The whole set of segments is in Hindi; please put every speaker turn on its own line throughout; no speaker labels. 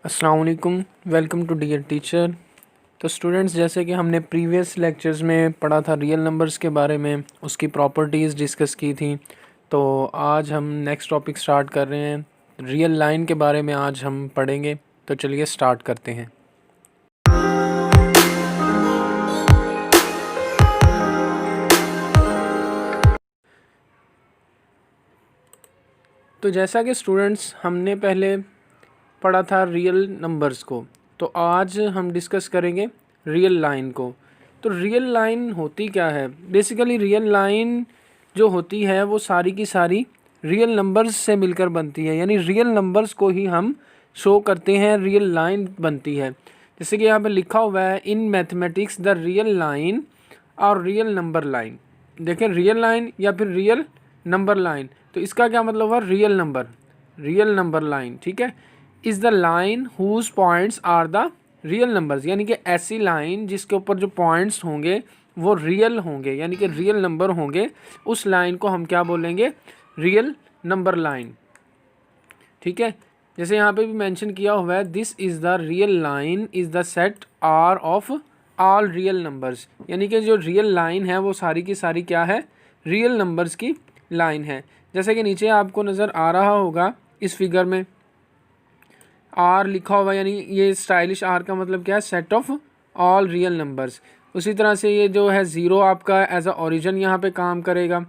अस्सलाम वालेकुम, वेलकम टू डियर टीचर। तो स्टूडेंट्स, जैसे कि हमने प्रीवियस लेक्चर्स में पढ़ा था रियल नंबर्स के बारे में, उसकी प्रॉपर्टीज़ डिस्कस की थी। तो आज हम नेक्स्ट टॉपिक स्टार्ट कर रहे हैं, रियल लाइन के बारे में आज हम पढ़ेंगे। तो चलिए स्टार्ट करते हैं। तो जैसा कि स्टूडेंट्स हमने पहले पढ़ा था रियल नंबर्स को, तो आज हम डिस्कस करेंगे रियल लाइन को। तो रियल लाइन होती क्या है? बेसिकली रियल लाइन जो होती है वो सारी की सारी रियल नंबर्स से मिलकर बनती है, यानी रियल नंबर्स को ही हम शो करते हैं, रियल लाइन बनती है। जैसे कि यहाँ पे लिखा हुआ है, in mathematics the real line और रियल नंबर लाइन। देखें, रियल लाइन या फिर रियल नंबर लाइन, तो इसका क्या मतलब हुआ? रियल नंबर लाइन, ठीक है। Is the line whose points are the real numbers, यानी कि ऐसी लाइन जिसके ऊपर जो पॉइंट्स होंगे वो रियल होंगे, यानी कि रियल नंबर होंगे, उस लाइन को हम क्या बोलेंगे? रियल नंबर लाइन, ठीक है। जैसे यहाँ पे भी मेंशन किया हुआ है, this is the real line is the set R of all real numbers, यानी कि जो रियल लाइन है वो सारी की सारी क्या है? रियल नंबर्स की लाइन है। जैसे कि नीचे आपको नज़र आ रहा होगा इस फिगर में आर लिखा हुआ, यानी ये स्टाइलिश आर का मतलब क्या है? Set of all real numbers. उसी तरह से ये जो है ज़ीरो आपका एज अ ओरिजिन यहाँ पे काम करेगा,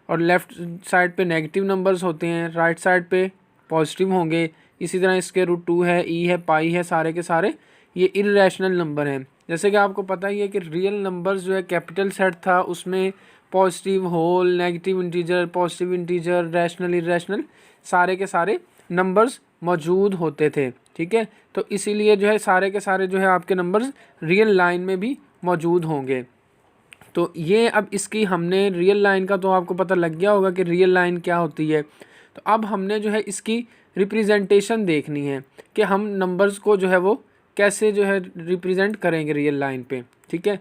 और लेफ़्ट साइड पे नेगेटिव नंबर्स होते हैं, राइट साइड पे पॉजिटिव होंगे। इसी तरह इसके √2 है, ई है, पाई है, सारे के सारे ये इर्रेशनल नंबर हैं। जैसे कि आपको पता ही है कि रियल नंबर्स जो है कैपिटल सेट था, उसमें positive, whole, negative integer, positive integer, rational, irrational सारे के सारे नंबर्स मौजूद होते थे, ठीक है। तो इसीलिए जो है सारे के सारे जो है आपके नंबर्स रियल लाइन में भी मौजूद होंगे। तो ये अब इसकी हमने रियल लाइन का तो आपको पता लग गया होगा कि रियल लाइन क्या होती है। तो अब हमने जो है इसकी रिप्रेजेंटेशन देखनी है कि हम नंबर्स को जो है वो कैसे जो है रिप्रेजेंट करेंगे रियल लाइन पे, ठीक है।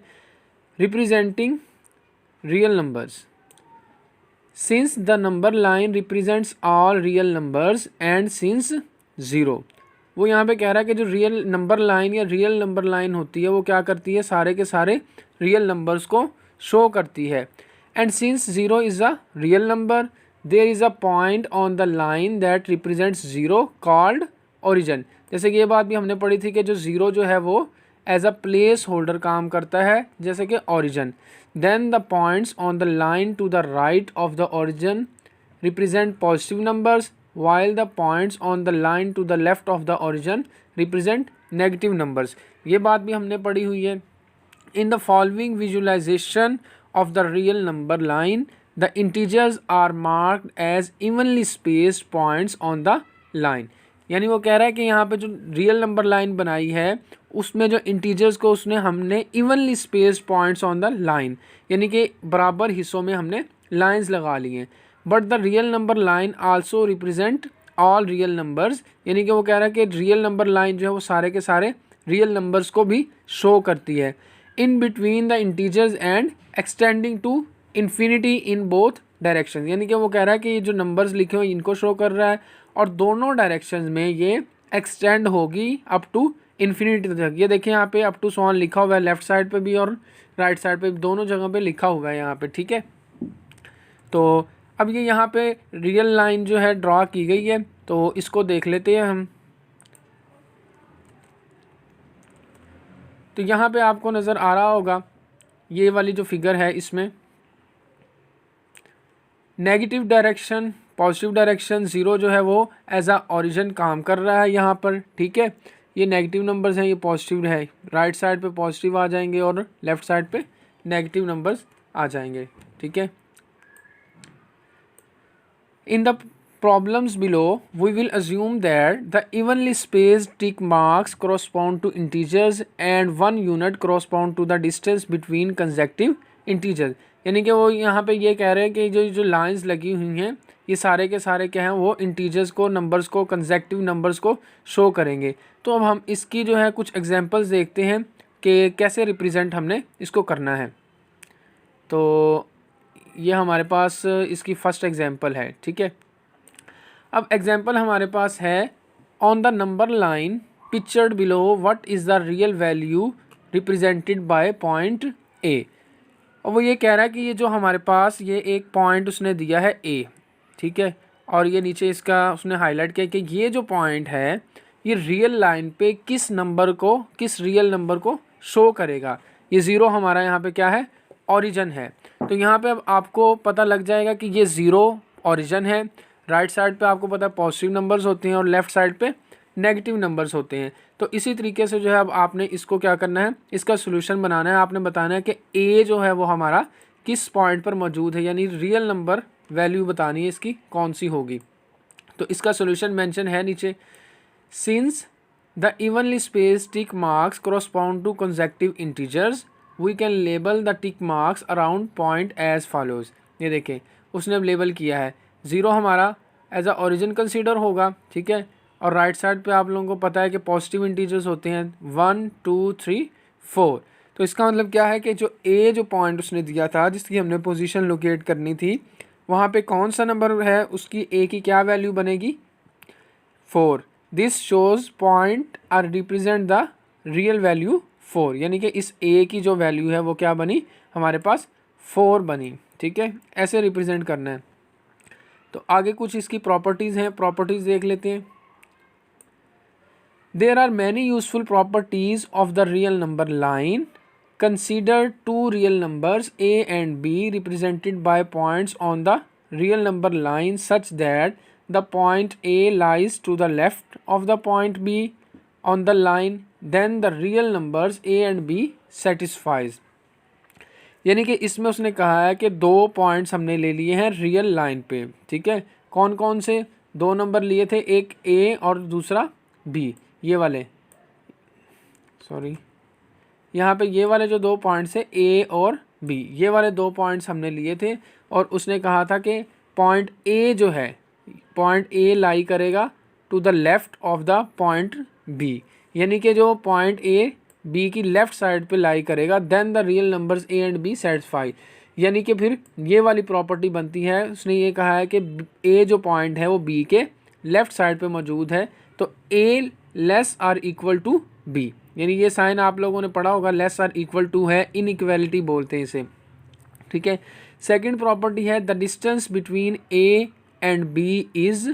Representing real numbers, since the number line represents all real numbers and since zero, वो यहाँ पे कह रहा है कि जो रियल नंबर लाइन या रियल नंबर लाइन होती है वो क्या करती है? सारे के सारे रियल नंबर्स को शो करती है। And since zero is a real number, there is a point on the line that represents zero called origin. जैसे कि ये बात भी हमने पढ़ी थी कि जो ज़ीरो जो है वो एज अ प्लेस होल्डर काम करता है, जैसे कि origin. Then the points on the line to the right of the origin represent positive numbers, while the points on the line to the left of the origin represent negative numbers। ये बात भी हमने पढ़ी हुई है। In the following visualization of the real number line, the integers are marked as evenly spaced points on the line। यानी वो कह रहा है कि यहाँ पे जो रियल नंबर लाइन बनाई है उसमें जो इंटीजर्स को उसने हमने evenly spaced points on the line, यानी कि बराबर हिस्सों में हमने लाइंस लगा ली हैं। But the real number line also represent all real numbers, यानी कि वो कह रहा है कि रियल नंबर लाइन जो है वो सारे के सारे रियल नंबर्स को भी शो करती है। In between the integers and extending to infinity in both direction, यानी कि वो कह रहा है कि ये जो नंबर्स लिखे हुए इनको शो कर रहा है और दोनों डायरेक्शन में ये एक्सटेंड होगी अप टू इन्फिनिटी तक। ये देखिए यहाँ पे अप टू सो ऑन लिखा हुआ है, लेफ्ट साइड पे भी और राइट साइड पे भी, दोनों जगह पे लिखा हुआ है यहाँ पे, ठीक है। तो अब ये यहाँ पे रियल लाइन जो है ड्रॉ की गई है, तो इसको देख लेते हैं हम। तो यहाँ पे आपको नज़र आ रहा होगा ये वाली जो फिगर है, इसमें negative direction, positive direction, zero जो है वो एज अ ओरिजिन काम कर रहा है यहाँ पर, ठीक है। ये नेगेटिव नंबर्स हैं, ये पॉजिटिव है, राइट साइड पे पॉजिटिव आ जाएंगे और लेफ़्ट साइड पे नेगेटिव नंबर्स आ जाएंगे, ठीक है। In the problems below, we will assume that the evenly spaced tick marks correspond to integers and 1 unit correspond to the distance between consecutive integers। यानी कि वो यहाँ पे ये कह रहे हैं कि जो लाइंस लगी हुई हैं ये सारे के सारे क्या हैं? वो इंटीजर्स को, नंबर्स को, कंसेक्टिव नंबर्स को शो करेंगे। तो अब हम इसकी जो है कुछ एग्जांपल्स देखते हैं कि कैसे रिप्रेजेंट हमने इसको करना है। तो ये हमारे पास इसकी फ़र्स्ट एग्जांपल है, ठीक है। अब एग्जांपल हमारे पास है, on the number line pictured below what is the real value represented by point A. और वो ये कह रहा है कि ये जो हमारे पास ये एक पॉइंट उसने दिया है ए, ठीक है, और ये नीचे इसका उसने हाईलाइट किया कि ये जो पॉइंट है ये रियल लाइन पे किस नंबर को, किस रियल नंबर को शो करेगा। ये ज़ीरो हमारा यहाँ पे क्या है, ओरिजिन है। तो यहाँ पे अब आपको पता लग जाएगा कि ये ज़ीरो ओरिजिन है। राइट साइड पे आपको पता है पॉजिटिव नंबर्स होते हैं और लेफ़्ट साइड पे नेगेटिव नंबर्स होते हैं। तो इसी तरीके से जो है अब आपने इसको क्या करना है, इसका सोल्यूशन बनाना है। आपने बताना है कि ए जो है वो हमारा किस पॉइंट पर मौजूद है, यानी रियल नंबर वैल्यू बतानी है इसकी कौन सी होगी। तो इसका सोल्यूशन मेंशन है नीचे। Since the evenly space tick marks correspond to consecutive integers we can label the tick marks around point as follows। ये देखें उसने अब लेबल किया है, ज़ीरो हमारा एज अ ओरिजिन कंसीडर होगा, ठीक है, और राइट साइड पे आप लोगों को पता है कि पॉजिटिव इंटीजर्स होते हैं 1 2 3 4। तो इसका मतलब क्या है कि जो ए जो पॉइंट उसने दिया था जिसकी हमने पोजीशन लोकेट करनी थी, वहाँ पे कौन सा नंबर है, उसकी ए की क्या वैल्यू बनेगी, 4। This shows point R represent the real value 4, यानी कि इस ए की जो वैल्यू है वो क्या बनी, हमारे पास 4 बनी, ठीक है, ऐसे रिप्रेजेंट करना है। तो आगे कुछ इसकी प्रॉपर्टीज़ हैं, प्रॉपर्टीज़ देख लेते हैं। There are many useful properties of the real number line. Consider two real numbers A and B represented by points on the real number line such that the point A lies to the left of the point B on the line, then the real numbers A and B satisfies। यानी कि इसमें उसने कहा है कि दो पॉइंट्स हमने ले लिए हैं रियल लाइन पे, ठीक है, कौन कौन से दो नंबर लिए थे, एक A और दूसरा B, ये वाले, सॉरी यहाँ पे ये वाले जो दो पॉइंट्स है A और B, ये वाले दो पॉइंट्स हमने लिए थे। और उसने कहा था कि पॉइंट A जो है, पॉइंट ए लाई करेगा to the left of the point B, यानी कि जो पॉइंट ए बी की लेफ़्ट साइड पे लाई करेगा, then the real numbers A and B satisfy, यानी कि फिर ये वाली प्रॉपर्टी बनती है। उसने ये कहा है कि ए जो पॉइंट है वो बी के लेफ़्ट साइड पे मौजूद है, तो A less or equal to B, यानी ये साइन आप लोगों ने पढ़ा होगा, लेस आर इक्वल टू है, इनइक्वालिटी बोलते हैं इसे, ठीक है। सेकेंड प्रॉपर्टी है the distance between A and B is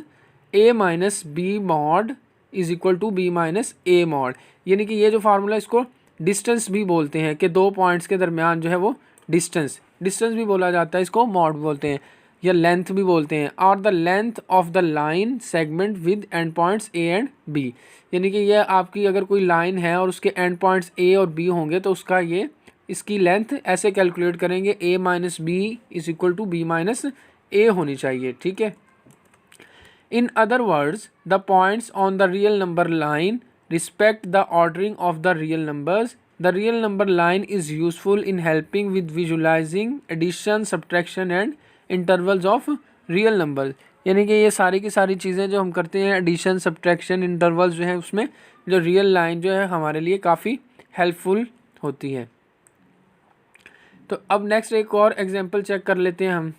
A minus B mod is equal to B minus A mod, यानी कि ये जो फार्मूला इसको डिस्टेंस भी बोलते हैं कि दो पॉइंट्स के दरमियान जो है वो डिस्टेंस भी बोला जाता है, इसको मॉड बोलते हैं या लेंथ भी बोलते हैं। और the length of the line segment with end points A and B, यानी कि ये आपकी अगर कोई लाइन है और उसके एंड पॉइंट्स ए और बी होंगे तो उसका ये इसकी लेंथ ऐसे कैलकुलेट करेंगे, A minus B is equal to B minus A होनी चाहिए, ठीक है। In other words the points on the real number line respect the ordering of the real numbers. The real number line is useful in helping with visualizing addition subtraction and intervals of real numbers, यानी कि ये सारी की सारी चीज़ें जो हम करते हैं, एडिशन सब्ट्रैक्शन इंटरवल्स जो है, उसमें जो रियल लाइन जो है हमारे लिए काफ़ी हेल्पफुल होती है। तो अब नेक्स्ट एक और एग्जांपल चेक कर लेते हैं हम।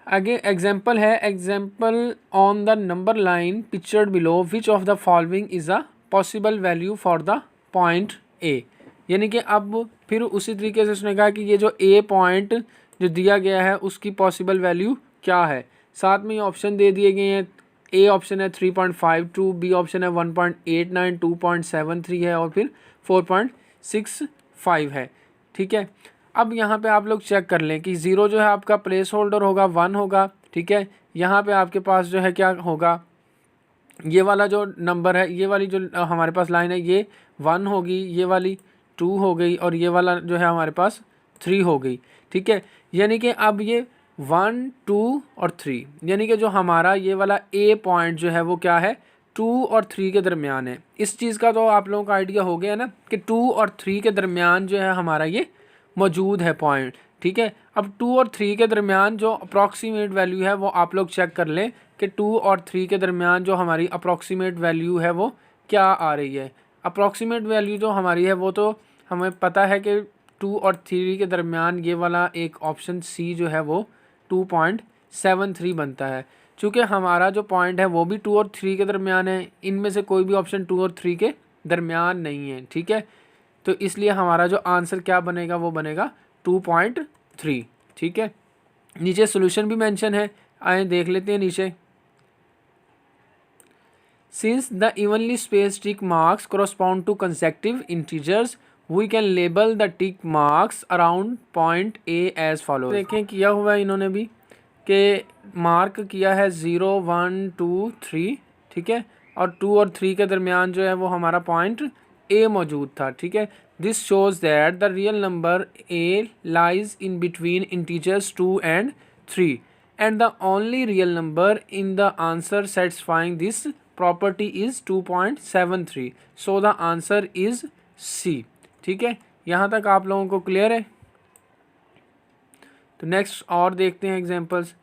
आगे एग्जाम्पल है, example on the number line pictured below which of the following is a possible value for the point A, यानी कि अब फिर उसी तरीके से उसने कहा कि ये जो ए पॉइंट जो दिया गया है उसकी पॉसिबल वैल्यू क्या है। साथ में ये ऑप्शन दे दिए गए हैं, ए ऑप्शन है 3.52, बी ऑप्शन है 1.89, 2.73 है और फिर 4.65 है, ठीक है। अब यहाँ पे आप लोग चेक कर लें कि ज़ीरो जो है आपका प्लेस होल्डर होगा 1 होगा, ठीक है। यहाँ पे आपके पास जो है क्या होगा, ये वाला जो नंबर है, ये वाली जो हमारे पास लाइन है ये 1 होगी, ये वाली 2 हो गई और ये वाला जो है हमारे पास 3 हो गई, ठीक है। यानी कि अब ये 1 2 और 3, यानी कि जो हमारा ये वाला ए पॉइंट जो है वो क्या है, 2 और 3 के दरमियान है। इस चीज़ का तो आप लोगों का आइडिया हो गया ना कि 2 और 3 के दरमियान जो है हमारा ये मौजूद है पॉइंट, ठीक है। अब 2 और 3 के दरमियान जो अप्रॉक्सीमेट वैल्यू है वो आप लोग चेक कर लें कि 2 और 3 के दरमियान जो हमारी अप्रॉक्सीमेट वैल्यू है वो क्या आ रही है। अप्रॉक्सीमेट वैल्यू जो हमारी है वो तो हमें पता है कि 2 और 3 के दरमियान ये वाला एक ऑप्शन सी जो है वो 2.73 बनता है। चूँकि हमारा जो पॉइंट है वो भी 2 और 3 के दरमियान है, इनमें से कोई भी ऑप्शन 2 और 3 के दरमियान नहीं है, ठीक है। तो इसलिए हमारा जो आंसर क्या बनेगा, वो बनेगा 2.3, ठीक है। नीचे सोल्यूशन भी मेंशन है, आए देख लेते हैं नीचे। Since the evenly spaced tick marks correspond to consecutive integers, we can label the tick marks around point A as follows। देखें किया हुआ है इन्होंने भी कि मार्क किया है 0, 1, 2, 3, ठीक है, और 2 और 3 के दरमियान जो है वो हमारा पॉइंट A मौजूद था, ठीक है। This shows that the real number A lies in between integers 2 and 3 and the only real number in the answer satisfying this property is 2.73, so the answer is C, ठीक है। यहाँ तक आप लोगों को क्लियर है। तो नेक्स्ट और देखते हैं एग्जांपल्स।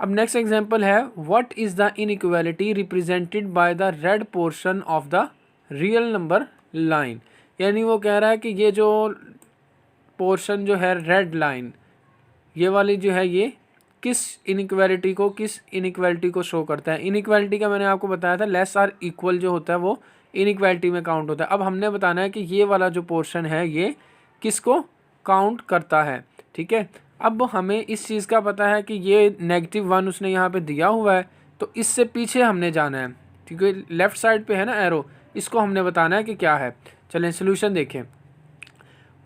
अब नेक्स्ट एग्जांपल है what is the inequality represented by the red portion of the real number line. यानी वो कह रहा है कि ये जो पोर्शन जो है रेड लाइन, ये वाली जो है, ये किस इनइक्वालिटी को शो करता है। इनइक्वालिटी का मैंने आपको बताया था लेस आर इक्वल जो होता है वो इनइक्वालिटी में काउंट होता है। अब हमने बताना है कि ये वाला जो पोर्शन है ये किसको काउंट करता है, ठीक है। अब हमें इस चीज़ का पता है कि ये -1 उसने यहाँ पे दिया हुआ है, तो इससे पीछे हमने जाना है, क्योंकि लेफ़्ट साइड पे है ना एरो, इसको हमने बताना है कि क्या है। चलें सोल्यूशन देखें।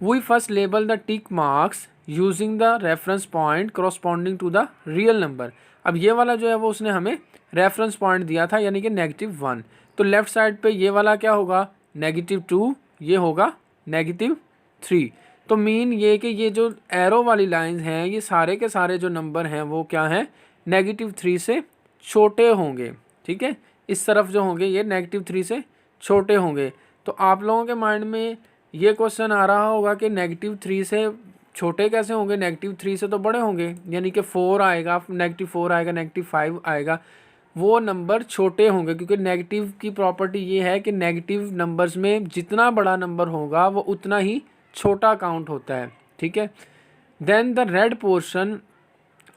We first label the tick marks using the reference point corresponding to the real number. अब ये वाला जो है वो उसने हमें रेफरेंस पॉइंट दिया था, यानी कि -1। तो लेफ़्ट साइड पे ये वाला क्या होगा, -2, ये होगा -3। तो मीन ये कि ये जो एरो वाली लाइंस हैं, ये सारे के सारे जो नंबर हैं वो क्या हैं, -3 से छोटे होंगे, ठीक है। इस तरफ जो होंगे ये -3 से छोटे होंगे। तो आप लोगों के माइंड में ये क्वेश्चन आ रहा होगा कि -3 से छोटे कैसे होंगे, -3 से तो बड़े होंगे, यानी कि 4 आएगा, -4 आएगा, -5 आएगा, वो नंबर छोटे होंगे, क्योंकि नेगेटिव की प्रॉपर्टी ये है कि नेगेटिव नंबर्स में जितना बड़ा नंबर होगा वो उतना ही छोटा काउंट होता है, ठीक है। Then the red portion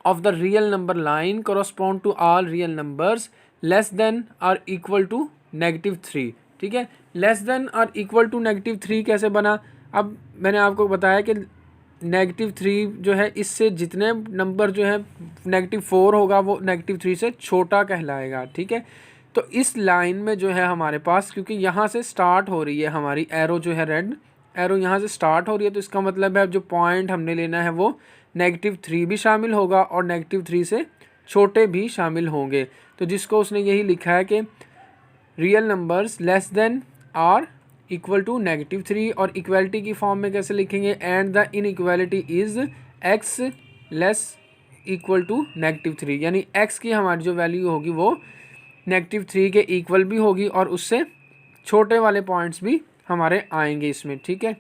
of the real number line correspond to all real numbers less than or equal to -3, ठीक है। Less than or equal to -3 कैसे बना। अब मैंने आपको बताया कि -3 जो है, इससे जितने नंबर जो है -4 होगा वो -3 से छोटा कहलाएगा, ठीक है। तो इस लाइन में जो है हमारे पास, क्योंकि यहाँ से स्टार्ट हो रही है हमारी एरो जो है, रेड एरो यहाँ से स्टार्ट हो रही है, तो इसका मतलब है जो पॉइंट हमने लेना है वो -3 भी शामिल होगा और -3 से छोटे भी शामिल होंगे। तो जिसको उसने यही लिखा है कि real numbers less than or equal to -3, और इक्वालिटी की फॉर्म में कैसे लिखेंगे, and the inequality is x less equal to -3, यानी x की हमारी जो वैल्यू होगी वो -3 के इक्वल भी होगी और उससे छोटे वाले पॉइंट्स भी हमारे आएंगे इसमें, ठीक है।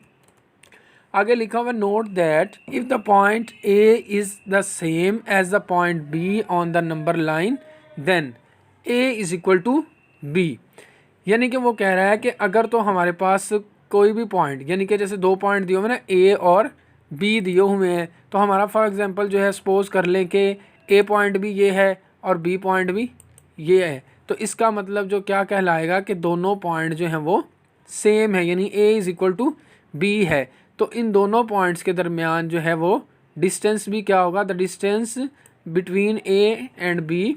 आगे लिखा हुआ note that if the point A is the same as the point B on the number line then A is equal to B। यानी कि वो कह रहा है कि अगर तो हमारे पास कोई भी पॉइंट, यानी कि जैसे 2 पॉइंट दिए हुए ना, A और B दिए हुए हैं, तो हमारा फॉर एग्जांपल जो है सपोज कर लें कि A पॉइंट भी ये है और B पॉइंट भी ये है, तो इसका मतलब जो क्या कहलाएगा कि दोनों पॉइंट जो हैं वो सेम है, यानी A is equal to B है। तो इन दोनों पॉइंट्स के दरमियान जो है वो डिस्टेंस भी क्या होगा, the distance between A and B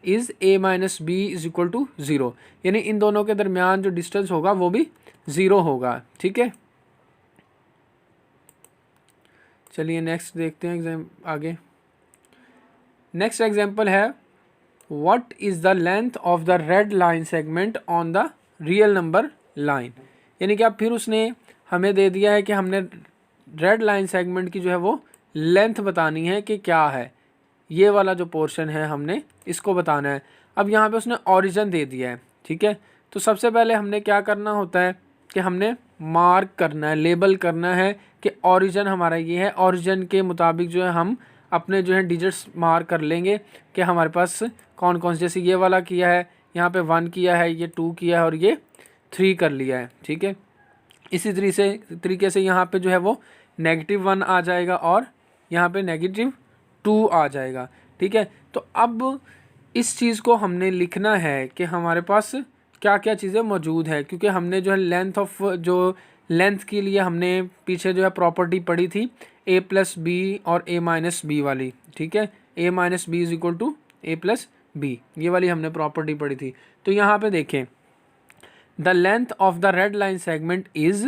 is A minus B is equal to 0, यानी इन दोनों के दरमियान जो डिस्टेंस होगा वो भी 0 होगा, ठीक है। चलिए नेक्स्ट देखते हैं आगे। नेक्स्ट एग्जांपल है what is the length of the red line segment on the real number line. यानी कि अब फिर उसने हमें दे दिया है कि हमने रेड लाइन सेगमेंट की जो है वो लेंथ बतानी है कि क्या है, ये वाला जो पोर्शन है हमने इसको बताना है। अब यहाँ पे उसने ओरिजिन दे दिया है, ठीक है। तो सबसे पहले हमने क्या करना होता है कि हमने मार्क करना है, लेबल करना है कि ओरिजिन हमारा ये है। ओरिजिन के मुताबिक जो है हम अपने जो है डिजिट्स मार्क कर लेंगे कि हमारे पास कौन कौन से, जैसे ये वाला किया है, यहाँ पे 1 किया है, ये 2 किया है और ये 3 कर लिया है, ठीक है। इसी तरीके से यहाँ पे जो है वो -1 आ जाएगा और यहाँ पे -2 आ जाएगा, ठीक है। तो अब इस चीज़ को हमने लिखना है कि हमारे पास क्या क्या चीज़ें मौजूद है, क्योंकि हमने जो है लेंथ के लिए हमने पीछे जो है प्रॉपर्टी पढ़ी थी a प्लस बी और a माइनस बी वाली, ठीक है, a minus B is equal to a plus B, ये वाली हमने प्रॉपर्टी पढ़ी थी। तो यहाँ पे देखें, the length of the red line segment is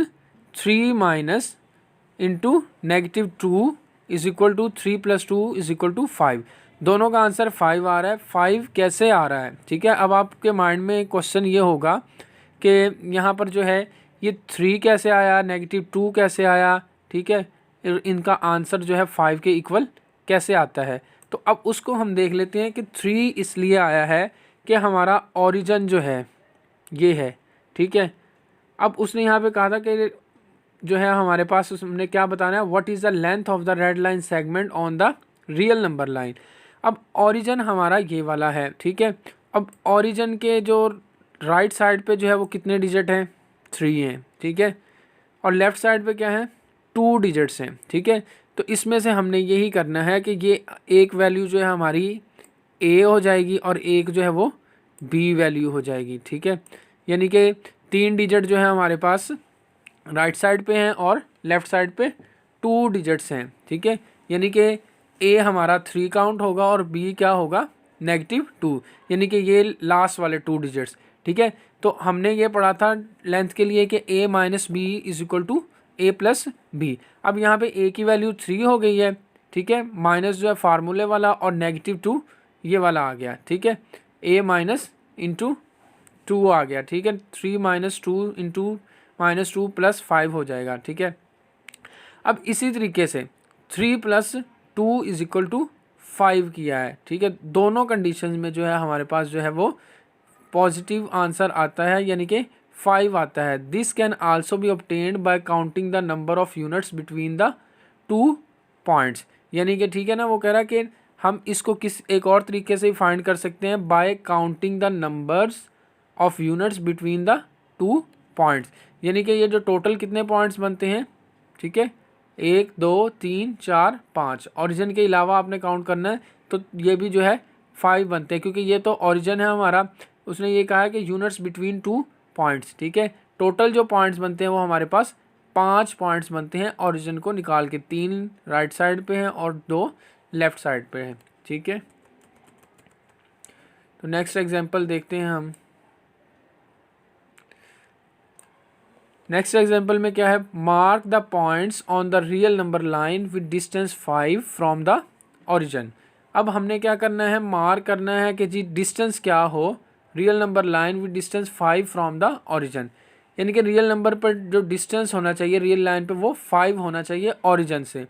3 minus into -2 is equal to 3 + 2 is equal to 5। दोनों का आंसर 5 आ रहा है। 5 कैसे आ रहा है, ठीक है। अब आपके माइंड में क्वेश्चन ये होगा कि यहाँ पर जो है ये 3 कैसे आया, -2 कैसे आया, ठीक है, इनका आंसर जो है 5 के इक्वल कैसे आता है। तो अब उसको हम देख लेते हैं कि 3 इसलिए आया है कि हमारा ओरिजिन जो है ये है, ठीक है। अब उसने यहाँ पे कहा था कि जो है हमारे पास उसने क्या बताना है, what is the length of the red line segment on the real number line. अब ओरिजिन हमारा ये वाला है, ठीक है। अब ओरिजिन के जो राइट साइड पे जो है वो कितने डिजिट हैं, 3 हैं, ठीक है, और लेफ़्ट साइड पे क्या है, 2 डिजिट्स हैं, ठीक है। तो इसमें से हमने यही करना है कि ये एक वैल्यू जो है हमारी ए हो जाएगी और एक जो है वो बी वैल्यू हो जाएगी, ठीक है। यानी कि 3 डिजिट जो है हमारे पास राइट साइड पे हैं और लेफ़्ट साइड पे 2 डिजिट्स हैं, ठीक है। यानी कि ए हमारा 3 काउंट होगा और बी क्या होगा, -2, यानी कि ये लास्ट वाले 2 डिजिट्स, ठीक है। तो हमने ये पढ़ा था लेंथ के लिए कि a minus B is equal to a plus B. अब यहाँ पे a की वैल्यू 3 हो गई है, ठीक है, माइनस जो है फार्मूले वाला और -2 ये वाला आ गया, ठीक है, a माइनस इंटू 2 आ गया, ठीक है, 3 - 2 इंटू -2 + 5 हो जाएगा, ठीक है। अब इसी तरीके से 3 + 2 इज इक्वल टू 5 किया है, ठीक है। दोनों कंडीशन में जो है हमारे पास जो है वो पॉजिटिव आंसर आता है, यानी कि 5 आता है। This can also be obtained by counting the number of units between the 2 points, यानी कि ठीक है ना, वो कह रहा है कि हम इसको एक और तरीके से फाइंड कर सकते हैं, bye counting the numbers of units between the 2 points, यानी कि ये जो टोटल कितने पॉइंट्स बनते हैं, ठीक है, 1 2 3 4 5, ओरिजिन के अलावा आपने काउंट करना है, तो ये भी जो है 5 बनते हैं, क्योंकि ये तो ओरिजिन है हमारा। उसने ये कहा है कि यूनिट्स बिटवीन 2 पॉइंट्स, ठीक है। टोटल जो पॉइंट्स बनते हैं वो हमारे पास 5 पॉइंट्स बनते हैं ओरिजिन को निकाल के, 3 राइट साइड पे हैं और 2 लेफ़्ट साइड पे हैं, ठीक है। तो नेक्स्ट एग्जांपल देखते हैं हम। नेक्स्ट एग्जांपल में क्या है, mark the points on the real number line with distance 5 from the origin. अब हमने क्या करना है, मार्क करना है कि जी डिस्टेंस क्या हो real number line with distance 5 from the origin, यानी कि रियल नंबर पर जो डिस्टेंस होना चाहिए रियल लाइन पे वो 5 होना चाहिए ओरिजिन से।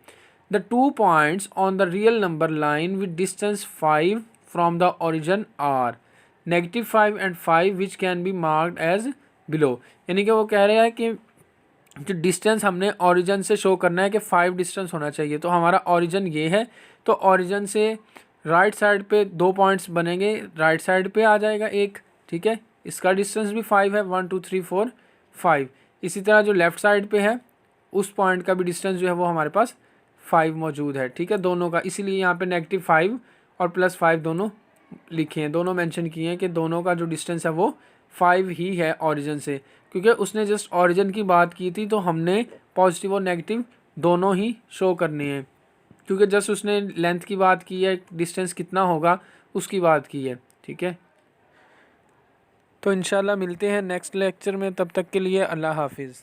The 2 points on the real number line with distance 5 from the origin are -5 and 5 which can be marked as below, यानी कि वो कह रहे हैं कि जो डिस्टेंस हमने ओरिजिन से शो करना है कि 5 डिस्टेंस होना चाहिए। तो हमारा ओरिजिन ये है, तो ओरिजिन से राइट साइड पे 2 पॉइंट्स बनेंगे, राइट साइड पे आ जाएगा एक, ठीक है, इसका डिस्टेंस भी 5 है, 1 2 3 4 5। इसी तरह जो लेफ़्ट साइड पे है उस पॉइंट का भी डिस्टेंस जो है वो हमारे पास 5 मौजूद है, ठीक है, दोनों का। इसीलिए यहाँ पे -5 और +5 दोनों लिखे हैं, दोनों मेंशन किए हैं कि दोनों का जो डिस्टेंस है वो 5 ही है ओरिजिन से, क्योंकि उसने जस्ट ओरिजिन की बात की थी तो हमने पॉजिटिव और नेगेटिव दोनों ही शो करने हैं, क्योंकि जस्ट उसने लेंथ की बात की है, डिस्टेंस कितना होगा उसकी बात की है, ठीक है। तो इंशाल्लाह मिलते हैं नेक्स्ट लेक्चर में, तब तक के लिए अल्लाह हाफिज़।